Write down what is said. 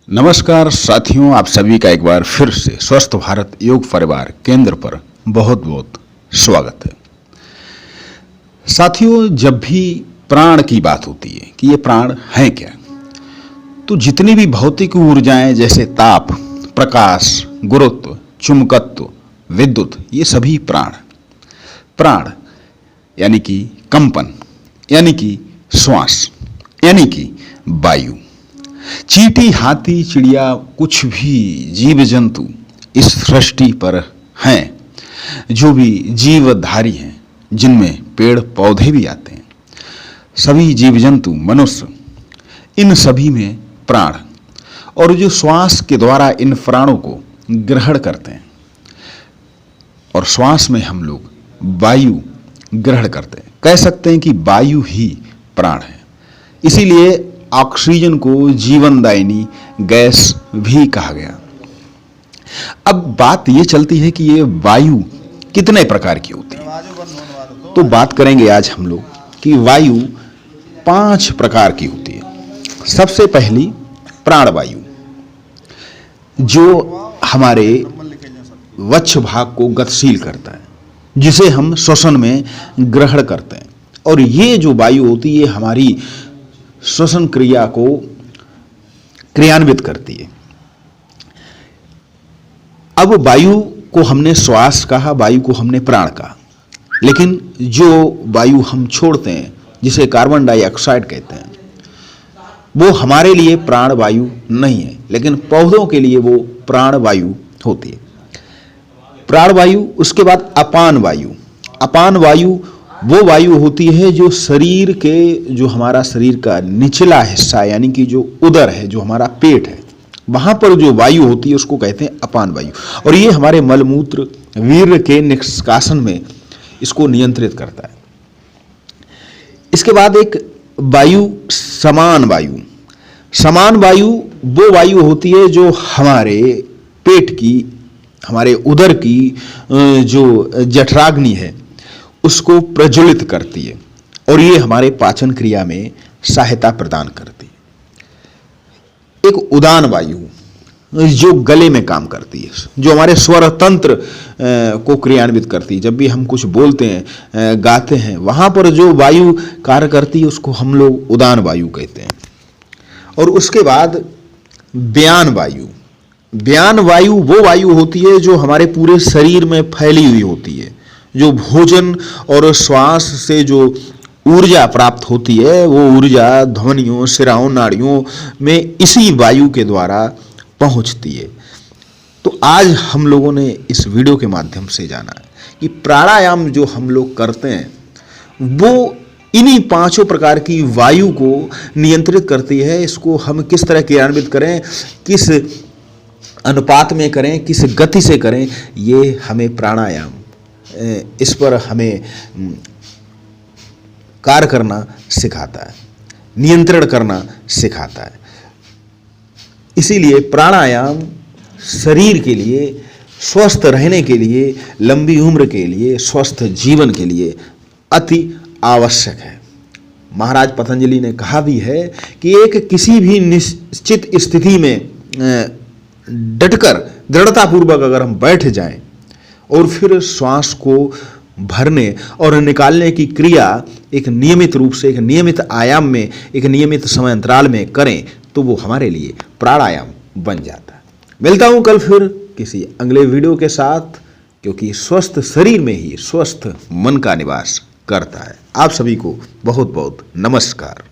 नमस्कार साथियों, आप सभी का एक बार फिर से स्वस्थ भारत योग परिवार केंद्र पर बहुत बहुत स्वागत है। साथियों, जब भी प्राण की बात होती है कि ये प्राण है क्या, तो जितनी भी भौतिक ऊर्जाएं जैसे ताप, प्रकाश, गुरुत्व, चुंबकत्व, विद्युत, ये सभी प्राण यानी कि कंपन, यानी कि श्वास, यानी कि वायु, चींटी, हाथी, चिड़िया, कुछ भी जीव जंतु इस सृष्टि पर हैं, जो भी जीवधारी हैं, जिनमें पेड़ पौधे भी आते हैं, सभी जीव जंतु, मनुष्य, इन सभी में प्राण, और जो श्वास के द्वारा इन प्राणों को ग्रहण करते हैं, और श्वास में हम लोग वायु ग्रहण करते हैं। कह सकते हैं कि वायु ही प्राण है। इसीलिए ऑक्सीजन को जीवनदायिनी गैस भी कहा गया। अब बात ये चलती है कि ये वायु कितने प्रकार की होती है, तो बात करेंगे आज हम लोग कि वायु 5 प्रकार की होती है। सबसे पहली प्राणवायु, जो हमारे वक्ष भाग को गतिशील करता है, जिसे हम श्वसन में ग्रहण करते हैं, और ये जो वायु होती है हमारी श्वसन क्रिया को क्रियान्वित करती है। अब वायु को हमने श्वास कहा, वायु को हमने प्राण कहा, लेकिन जो वायु हम छोड़ते हैं, जिसे कार्बन डाइऑक्साइड कहते हैं, वो हमारे लिए प्राण वायु नहीं है, लेकिन पौधों के लिए वो प्राण वायु होती है। प्राण वायु। उसके बाद अपान वायु। अपान वायु वो वायु होती है जो शरीर के, जो हमारा शरीर का निचला हिस्सा, यानी कि जो उदर है, जो हमारा पेट है, वहां पर जो वायु होती है उसको कहते हैं अपान वायु, और ये हमारे मलमूत्र, वीर्य के निष्कासन में इसको नियंत्रित करता है। इसके बाद एक वायु समान वायु। समान वायु वो वायु होती है जो हमारे पेट की, हमारे उदर की जो जठराग्नि है उसको प्रज्वलित करती है, और ये हमारे पाचन क्रिया में सहायता प्रदान करती है। एक उदान वायु जो गले में काम करती है, जो हमारे स्वर तंत्र को क्रियान्वित करती है। जब भी हम कुछ बोलते हैं, गाते हैं, वहां पर जो वायु कार्य करती है उसको हम लोग उदान वायु कहते हैं। और उसके बाद व्यान वायु। व्यान वायु वो वायु होती है जो हमारे पूरे शरीर में फैली हुई होती है, जो भोजन और श्वास से जो ऊर्जा प्राप्त होती है, वो ऊर्जा ध्वनियों, शिराओं, नाड़ियों में इसी वायु के द्वारा पहुंचती है। तो आज हम लोगों ने इस वीडियो के माध्यम से जाना है कि प्राणायाम जो हम लोग करते हैं वो इन्हीं 5 प्रकार की वायु को नियंत्रित करती है। इसको हम किस तरह क्रियान्वित करें, किस अनुपात में करें, किस गति से करें, ये हमें प्राणायाम, इस पर हमें कार्य करना सिखाता है, नियंत्रण करना सिखाता है। इसीलिए प्राणायाम शरीर के लिए, स्वस्थ रहने के लिए, लंबी उम्र के लिए, स्वस्थ जीवन के लिए अति आवश्यक है। महाराज पतंजलि ने कहा भी है कि एक किसी भी निश्चित स्थिति में डटकर दृढ़तापूर्वक अगर हम बैठ जाएं और फिर श्वास को भरने और निकालने की क्रिया एक नियमित रूप से, एक नियमित आयाम में, एक नियमित समय अंतराल में करें, तो वो हमारे लिए प्राणायाम बन जाता है। मिलता हूं कल फिर किसी अगले वीडियो के साथ, क्योंकि स्वस्थ शरीर में ही स्वस्थ मन का निवास करता है। आप सभी को बहुत बहुत नमस्कार।